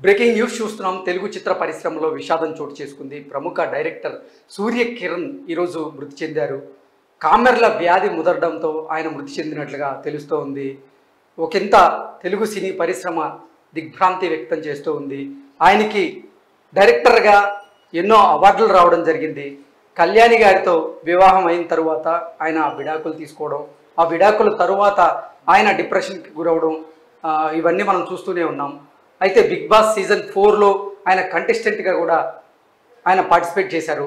Breaking news చూస్తున్నాం. తెలుగు చిత్ర పరిశ్రమలో విషాదం చోటు చేసుకుంది. ప్రముఖ డైరెక్టర్ సూర్య కిరణ్ ఈరోజు మృతి చెందారు. కామెర్ల వ్యాధి ముదరడంతో ఆయన మృతి చెందినట్లుగా తెలుస్తోంది. ఒకంత తెలుగు సినీ పరిశ్రమ దిగ్భ్రాంతి వ్యక్తం చేస్తూ ఉంది. ఆయనకి డైరెక్టర్గా ఎన్నో అవార్డులు రావడం జరిగింది. కళ్యాణి గారితో వివాహం అయిన తరువాత ఆయన విడాకులు తీసుకోవడం, ఆ విడాకుల తరువాత ఆయన డిప్రెషన్కి గురవడం, ఇవన్నీ మనం చూస్తూనే ఉన్నాం. అయితే బిగ్ బాస్ సీజన్ 4లో ఆయన కంటెస్టెంట్గా కూడా ఆయన పార్టిసిపేట్ చేశారు.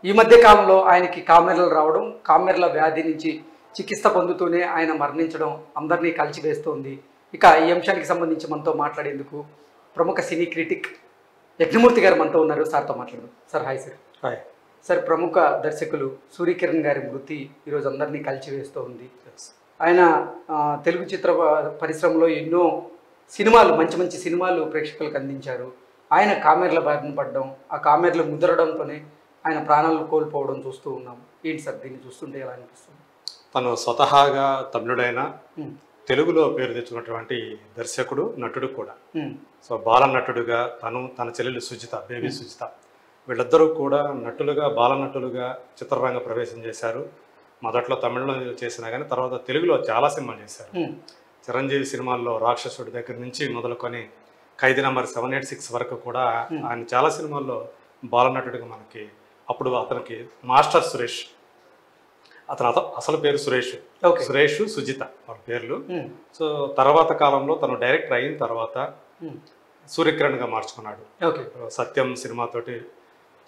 ఈ మధ్య కాలంలో ఆయనకి కామెర్లు రావడం, కామెర్ల వ్యాధి నుంచి చికిత్స పొందుతూనే ఆయన మరణించడం అందరినీ కలిచివేస్తోంది. ఇక ఈ అంశానికి సంబంధించి మనతో మాట్లాడేందుకు ప్రముఖ సినీ క్రిటిక్ యజ్ఞమూర్తి గారు మనతో ఉన్నారు. సార్తో మాట్లాడదాం. Sir hi sir. Hi sir, ప్రముఖ దర్శకులు సూర్యకిరణ్ గారి మృతి ఈరోజు అందరినీ కలిచివేస్తూ ఉంది. ఆయన తెలుగు చిత్ర పరిశ్రమలో ఎన్నో సినిమాలు, మంచి మంచి సినిమాలు ప్రేక్షకులకు అందించారు. ఆయన కామెర్ల బారిన పడడం, ఆ కామెర్లు ముదరడంతోనే ఆయన ప్రాణాలు కోల్పోవడం చూస్తూ ఉన్నాం. ఏంటి సార్ దీన్ని చూస్తుంటే ఎలా అనిపిస్తుంది? తను స్వతహాగా తమిళుడైన తెలుగులో పేరు తెచ్చుకున్నటువంటి దర్శకుడు, నటుడు కూడా. సో బాల నటుడుగా తన చెల్లెలు సుజిత, బేబీ సుజిత, వీళ్ళిద్దరూ కూడా నటులుగా, బాల నటులుగా చిత్రరంగ ప్రవేశం చేశారు. మొదట్లో తమిళలో చేసినా కానీ తర్వాత తెలుగులో చాలా సినిమాలు చేశారు. చిరంజీవి సినిమాల్లో రాక్షసుడి దగ్గర నుంచి మొదలుకొని ఖైదీ నంబర్ 786 వరకు కూడా ఆయన చాలా సినిమాల్లో బాలనటుడిగా మనకి. అప్పుడు అతనికి మాస్టర్ సురేష్, అతను అసలు పేరు సురేష్, సుజిత వాళ్ళ పేర్లు. సో తర్వాత కాలంలో తను డైరెక్టర్ అయిన తర్వాత సూర్యకిరణ్గా మార్చుకున్నాడు. సత్యం సినిమాతోటి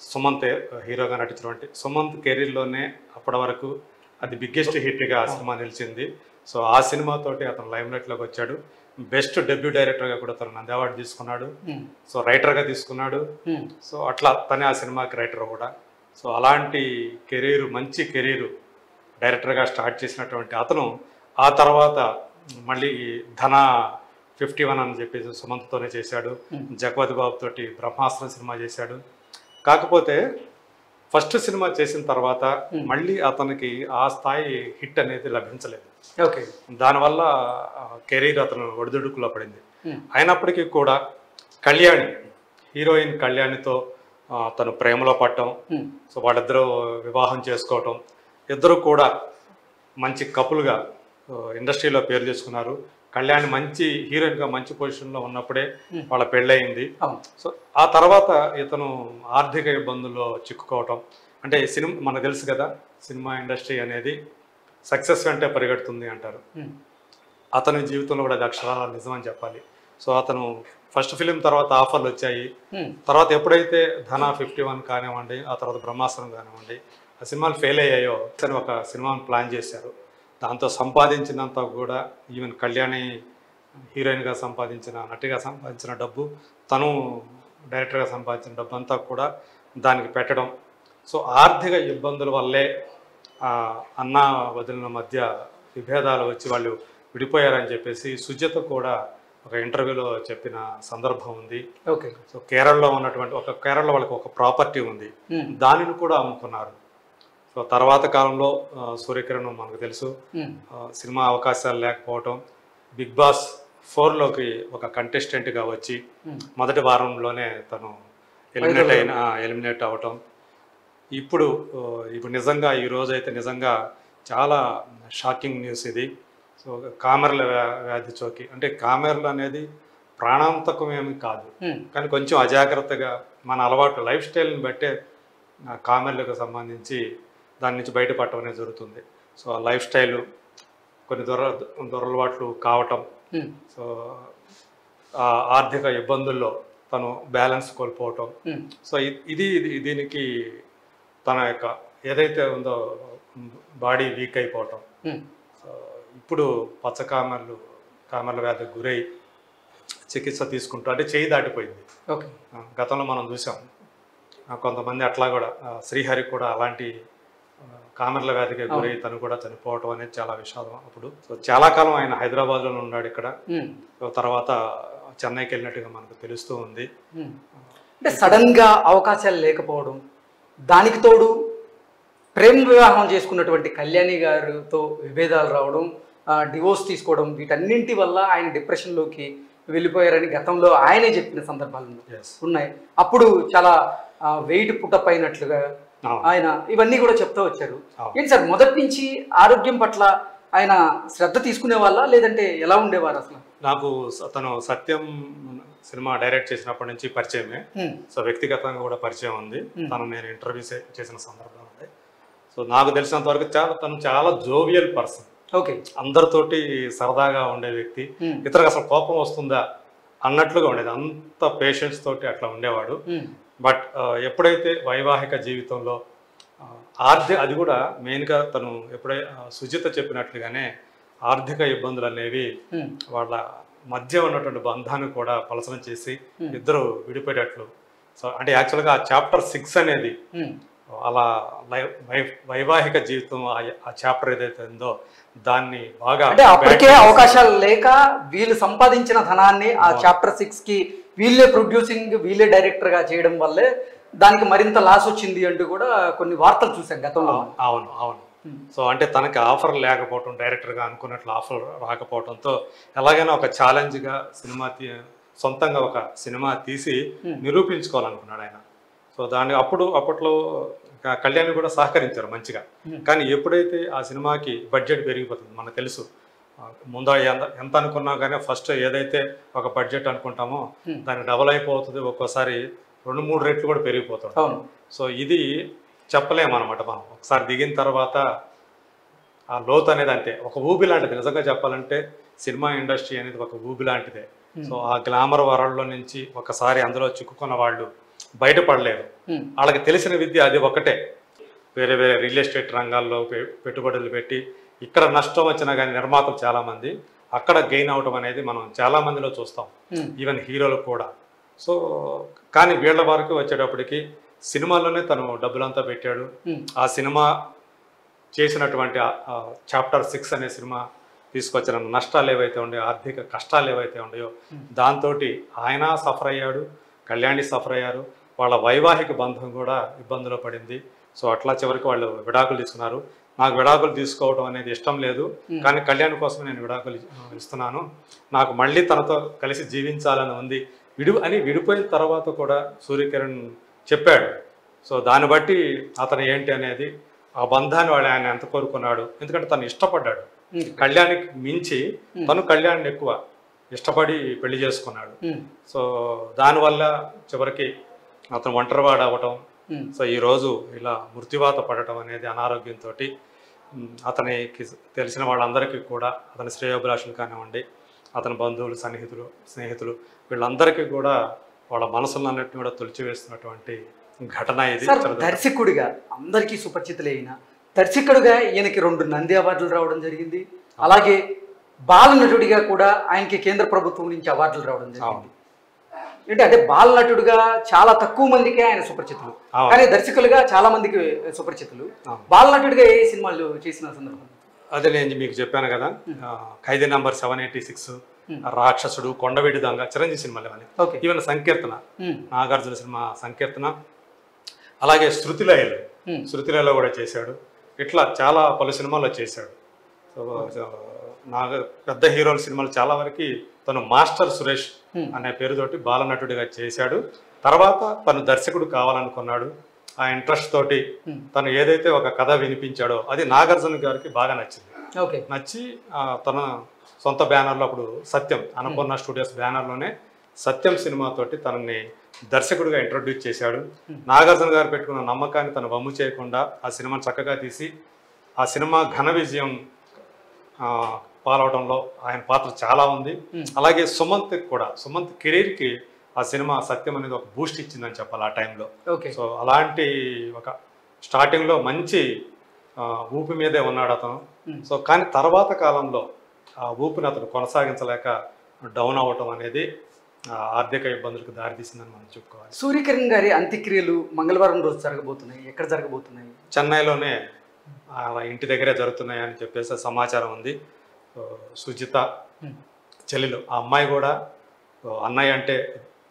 సుమంత్ హీరోగా నటించినటువంటి సుమంత్ కెరీర్లోనే అప్పటి వరకు అది బిగ్గెస్ట్ హిట్గా ఆ సినిమా నిలిచింది. సో ఆ సినిమాతోటి అతను లైమ్లైట్లోకి వచ్చాడు. బెస్ట్ డెబ్యూ డైరెక్టర్గా కూడా తను నంది అవార్డు తీసుకున్నాడు. సో రైటర్గా తీసుకున్నాడు. సో అట్లా తనే ఆ సినిమాకి రైటర్ కూడా. సో అలాంటి కెరీరు, మంచి కెరీరు డైరెక్టర్గా స్టార్ట్ చేసినటువంటి అతను ఆ తర్వాత మళ్ళీ ధన 51 అని చెప్పేసి సుమంత్తోనే చేశాడు. జగపతి బాబు తోటి బ్రహ్మాస్త్రం సినిమా చేశాడు. కాకపోతే ఫస్ట్ సినిమా చేసిన తర్వాత మళ్ళీ అతనికి ఆ స్థాయి హిట్ అనేది లభించలేదు. దానివల్ల కెరీర్ అతను ఒడిదుడుకులో పడింది. అయినప్పటికీ కూడా కళ్యాణి, హీరోయిన్ కళ్యాణితో తను ప్రేమలో పడటం, సో వాళ్ళిద్దరూ వివాహం చేసుకోవటం, ఇద్దరు కూడా మంచి కపుల్గా ఇండస్ట్రీలో పేరు తెచ్చుకున్నారు. కళ్యాణి మంచి హీరోయిన్గా మంచి పొజిషన్లో ఉన్నప్పుడే వాళ్ళ పెళ్ళయింది. సో ఆ తర్వాత ఇతను ఆర్థిక ఇబ్బందుల్లో చిక్కుకోవటం, అంటే సినిమా మనకు తెలుసు కదా, సినిమా ఇండస్ట్రీ అనేది సక్సెస్ వెంటే పరిగెడుతుంది అంటారు. అతని జీవితంలో కూడా అది అక్షరాల నిజమని చెప్పాలి. సో అతను ఫస్ట్ ఫిలిం తర్వాత ఆఫర్లు వచ్చాయి. తర్వాత ఎప్పుడైతే ధన 51 కానివ్వండి, ఆ తర్వాత బ్రహ్మాస్త్రం కానివ్వండి, ఆ సినిమాలు ఫెయిల్ అయ్యాయో అతను ఒక సినిమాను ప్లాన్ చేశారు. దాంతో సంపాదించినంత కూడా, ఈవెన్ కళ్యాణి హీరోయిన్గా సంపాదించిన, నటిగా సంపాదించిన డబ్బు, తను డైరెక్టర్గా సంపాదించిన డబ్బు అంతా కూడా దానికి పెట్టడం. సో ఆర్థిక ఇబ్బందుల వల్లే అన్న వదిలిన మధ్య విభేదాలు వచ్చి వాళ్ళు విడిపోయారని చెప్పేసి సుజిత కూడా ఒక ఇంటర్వ్యూలో చెప్పిన సందర్భం ఉంది. సో కేరళలో ఉన్నటువంటి కేరళలో వాళ్ళకి ఒక ప్రాపర్టీ ఉంది, దానిని కూడా అమ్ముకున్నారు. సో తర్వాత కాలంలో సూర్యకిరణ్ మనకు తెలుసు, సినిమా అవకాశాలు లేకపోవటం, బిగ్ బాస్ 4లోకి ఒక కంటెస్టెంట్గా వచ్చి మొదటి వారంలోనే తను ఎలిమినేట్ అవ్వటం. ఇప్పుడు నిజంగా ఈ రోజు అయితే నిజంగా చాలా షాకింగ్ న్యూస్ ఇది. సో కామెర్ల వ్యాధి చోకి, అంటే కామెర్లు అనేది ప్రాణాంతకం ఏమి కాదు, కానీ కొంచెం అజాగ్రత్తగా మన అలవాటు లైఫ్ స్టైల్ని బట్టే కామెర్లకు సంబంధించి దాని నుంచి బయటపడటం అనేది జరుగుతుంది. సో ఆ లైఫ్ స్టైలు కొన్ని దొరలవాట్లు కావటం, సో ఆర్థిక ఇబ్బందుల్లో తను బ్యాలెన్స్ కోల్పోవటం. సో దీనికి తన యొక్క ఏదైతే ఉందో బాడీ వీక్ అయిపోవటం. సో ఇప్పుడు కామెర్ల వ్యాధికి గురై చికిత్స తీసుకుంటూ, అంటే చేయి దాటిపోయింది. గతంలో మనం చూసాం కొంతమంది అట్లా కూడా, శ్రీహరి కూడా అలాంటి కామెర్ల వ్యాధికి గురై తను కూడా చనిపోవటం అనేది చాలా విషాదం. అప్పుడు సో చాలా కాలం ఆయన హైదరాబాద్లోనే ఉన్నాడు ఇక్కడ. తర్వాత చెన్నైకి వెళ్ళినట్టుగా మనకు తెలుస్తూ ఉంది. అంటే సడన్గా అవకాశాలు లేకపోవడం, దానికి తోడు ప్రేమ వివాహం చేసుకున్నటువంటి కళ్యాణి గారితో విభేదాలు రావడం, డివోర్స్ తీసుకోవడం, వీటన్నింటి వల్ల ఆయన డిప్రెషన్లోకి వెళ్ళిపోయారని గతంలో ఆయనే చెప్పిన సందర్భాలు Yes. ఉన్నాయి. అప్పుడు చాలా వెయిట్ పుటప్ అయినట్లుగా అవును. ఆయన ఇవన్నీ కూడా చెప్తూ వచ్చారు. అవును. ఏంటి సార్ మొదటి నుంచి ఆరోగ్యం పట్ల ఆయన శ్రద్ధ తీసుకునే వాళ్ళ లేదంటే ఎలా ఉండేవారు అసలు? నాకు తను సత్యం సినిమా డైరెక్ట్ చేసినప్పటి నుంచి పరిచయమే. సో వ్యక్తిగతంగా కూడా పరిచయం ఉంది. తను నేను ఇంటర్వ్యూ చేసిన సందర్భం ఉంది. సో నాకు తెలిసినంత వరకు తను చాలా జోవియల్ పర్సన్. ఓకే. అందరితోటి సరదాగా ఉండే వ్యక్తి. ఇతరులకు అసలు కోపం వస్తుందా అన్నట్లుగా ఉండేది. అంత పేషెన్స్ తోటి అట్లా ఉండేవాడు. బట్ ఎప్పుడైతే వైవాహిక జీవితంలో అది కూడా మెయిన్గా తను సుజిత చెప్పినట్లుగానే ఆర్థిక ఇబ్బందులు అనేవి వాళ్ళ మధ్య ఉన్నటువంటి బంధాన్ని కూడా పలసనం చేసి ఇద్దరు విడిపోయేటట్లు. సో అంటే యాక్చువల్గా ఆ చాప్టర్ 6 అనేది అలా వైవాహిక జీవితం ఆ చాప్టర్ ఏదైతే ఉందో దాన్ని బాగా అంటే అప్పటికే అవకాశాలు లేక వీళ్ళు సంపాదించిన ధనాన్ని ఆ చాప్టర్ 6 కి వీళ్ళే ప్రొడ్యూసింగ్ వీళ్ళే డైరెక్టర్ గా చేయడం వల్లే దానికి మరింత లాస్ వచ్చింది అంటూ కూడా కొన్ని వార్తలు చూసాం గతంలో. అవును అవును. సో అంటే తనకి ఆఫర్ లేకపోవటం, డైరెక్టర్గా అనుకున్నట్లు ఆఫర్ రాకపోవడంతో ఎలాగైనా ఒక ఛాలెంజ్గా సొంతంగా ఒక సినిమా తీసి నిరూపించుకోవాలనుకున్నాడు ఆయన. సో అప్పట్లో కళ్యాణ్ కూడా సహకరించారు మంచిగా. కానీ ఎప్పుడైతే ఆ సినిమాకి బడ్జెట్ పెరిగిపోతుంది, మనకు తెలుసు ముందు ఎంత అనుకున్నా కానీ ఫస్ట్ ఏదైతే ఒక బడ్జెట్ అనుకుంటామో దానికి డబల్ అయిపోతుంది, ఒక్కోసారి 2-3 రెట్లు కూడా పెరిగిపోతుంది. సో ఇది చెప్పలేమన్నమాట. మనం ఒకసారి దిగిన తర్వాత ఆ లోతు అనేది అంతే ఒక ఊబి లాంటిది. నిజంగా చెప్పాలంటే సినిమా ఇండస్ట్రీ అనేది ఒక ఊబి లాంటిదే. సో ఆ గ్లామర్ వరల్డ్లో నుంచి ఒకసారి అందులో చిక్కుకున్న వాళ్ళు బయటపడలేరు. వాళ్ళకి తెలిసిన విద్య అది ఒకటే. వేరే రియల్ ఎస్టేట్ రంగాల్లో పెట్టుబడులు పెట్టి ఇక్కడ నష్టం వచ్చినా కానీ నిర్మాతలు చాలామంది అక్కడ గెయిన్ అవటం అనేది మనం చాలామందిలో చూస్తాం, ఈవెన్ హీరోలు కూడా. సో కానీ వీళ్ళ వరకు వచ్చేటప్పటికి సినిమాలోనే తను డబ్బులంతా పెట్టాడు. ఆ సినిమా చేసినటువంటి చాప్టర్ 6 అనే సినిమా తీసుకొచ్చిన నష్టాలు ఏవైతే ఉన్నాయో, ఆర్థిక కష్టాలు ఏవైతే ఉన్నాయో దాంతో ఆయన సఫర్ అయ్యాడు, కళ్యాణి సఫర్ అయ్యారు. వాళ్ళ వైవాహిక బంధం కూడా ఇబ్బందులో పడింది. సో అట్లా చివరికి వాళ్ళు విడాకులు తీసుకున్నారు. నాకు విడాకులు తీసుకోవడం అనేది ఇష్టం లేదు, కానీ కళ్యాణ్ కోసం నేను విడాకులు ఇస్తున్నాను, నాకు మళ్ళీ తనతో కలిసి జీవించాలని ఉంది అని విడిపోయిన తర్వాత కూడా సూర్యకిరణ్ చెప్పాడు. సో దాన్ని బట్టి అతను ఏంటి అనేది ఆ బంధాన్ని ఆయన ఎంత కోరుకున్నాడు. ఎందుకంటే తను ఇష్టపడ్డాడు, కళ్యాణ్కి మించి తను కళ్యాణ్ని ఎక్కువ ఇష్టపడి పెళ్లి చేసుకున్నాడు. సో దానివల్ల చివరికి అతను ఒంటరివాడు అవ్వటం, సో ఈరోజు ఇలా మృత్యువాత పడటం అనేది అనారోగ్యంతో అతనికి తెలిసిన వాళ్ళందరికీ కూడా, అతని శ్రేయోభిలాషులు కానివ్వండి, అతని బంధువులు స్నేహితులు వీళ్ళందరికీ కూడా వాళ్ళ మనసులన్నింటినీ కూడా తొలిచివేస్తున్నటువంటి ఘటన ఇది. దర్శకుడిగా అందరికీ సుపరిచితులైన దర్శకుడిగా ఈయనకి 2 నంది అవార్డులు రావడం జరిగింది. అలాగే బాల నటుడిగా కూడా ఆయనకి కేంద్ర ప్రభుత్వం నుంచి అవార్డులు రావడం జరిగింది. అంటే బాల నటుడిగా చాలా తక్కువ మందికే ఆయన సుపరిచితులు, కానీ దర్శకులుగా చాలా మందికి సుపరిచితులు. బాల నటుడిగా ఏ సినిమాలు చేసిన సందర్భం? అదే నేను మీకు చెప్పాను కదా, ఖైదీ నంబర్ 786, రాక్షసుడు, కొండవీడి దొంగ, చిరంజీవి సినిమాలు ఇవన్నీ. ఈవెన్ సంకీర్తన, నాగార్జున సినిమా సంకీర్తన, అలాగే శృతిలయలో కూడా చేశాడు. ఇట్లా చాలా పలు సినిమాల్లో చేశాడు. పెద్ద హీరోల సినిమాలు చాలా వరకు తను మాస్టర్ సురేష్ అనే పేరుతోటి బాలనటుడిగా చేశాడు. తర్వాత తను దర్శకుడు కావాలనుకున్నాడు. ఆ ఇంట్రెస్ట్ తోటి తను ఏదైతే ఒక కథ వినిపించాడో అది నాగార్జున గారికి బాగా నచ్చింది. నచ్చి తన సొంత బ్యానర్లో అప్పుడు సత్యం అన్నపూర్ణ స్టూడియోస్ బ్యానర్లోనే సత్యం సినిమాతోటి తనని దర్శకుడిగా ఇంట్రొడ్యూస్ చేశాడు. నాగార్జున గారు పెట్టుకున్న నమ్మకాన్ని తను వమ్ము చేయకుండా ఆ సినిమాని చక్కగా తీసి ఆ సినిమా ఘన విజయం పాలవడంలో ఆయన పాత్ర చాలా ఉంది. అలాగే సుమంత్ కెరీర్కి ఆ సినిమా సత్యం అనేది ఒక బూస్ట్ ఇచ్చిందని చెప్పాలి ఆ టైంలో. సో అలాంటి ఒక స్టార్టింగ్లో మంచి ఊపి మీదే ఉన్నాడు అతను. సో కానీ తర్వాత కాలంలో ఆ ఊపిని అతను కొనసాగించలేక డౌన్ అవ్వటం అనేది ఆర్థిక ఇబ్బందులకు దారితీసిందని మనం చెప్పుకోవాలి. సూర్యకిరణ్ గారి అంత్యక్రియలు మంగళవారం రోజు జరగబోతున్నాయి. ఎక్కడ జరగబోతున్నాయి? చెన్నైలోనే ఇంటి దగ్గరే జరుగుతున్నాయి అని చెప్పేసి సమాచారం ఉంది. సుజిత చెల్లెలు, ఆ అమ్మాయి కూడా అన్నయ్య అంటే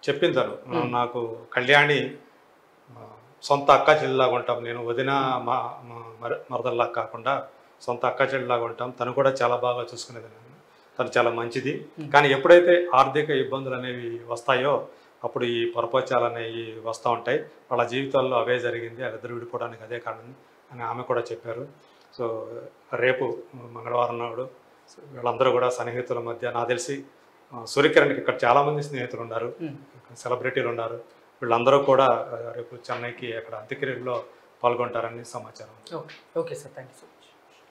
చెప్పింది తను, నాకు కళ్యాణి సొంత అక్క చెల్లిలాగా ఉంటాం, నేను వదిన మరదల్లాగా కాకుండా సొంత అక్క చెల్లిలాగా ఉంటాం, తను కూడా చాలా బాగా చూసుకునేది తను చాలా మంచిది. కానీ ఎప్పుడైతే ఆర్థిక ఇబ్బందులు అనేవి వస్తాయో అప్పుడు ఈ పొరపచాలు అనేవి వస్తూ ఉంటాయి. వాళ్ళ జీవితాల్లో అవే జరిగింది, వాళ్ళిద్దరు విడిపోవడానికి అదే కారణం అని ఆమె కూడా చెప్పారు. సో రేపు మంగళవారం నాడు వీళ్ళందరూ కూడా సన్నిహితుల మధ్య, నాకు తెలిసి సూర్యకిరణ్కి ఇక్కడ చాలామంది స్నేహితులు ఉన్నారు, సెలబ్రిటీలు ఉన్నారు. వీళ్ళందరూ కూడా రేపు చెన్నైకి అక్కడ అంత్యక్రియల్లో పాల్గొంటారని సమాచారం. Okay sir, thank you sir.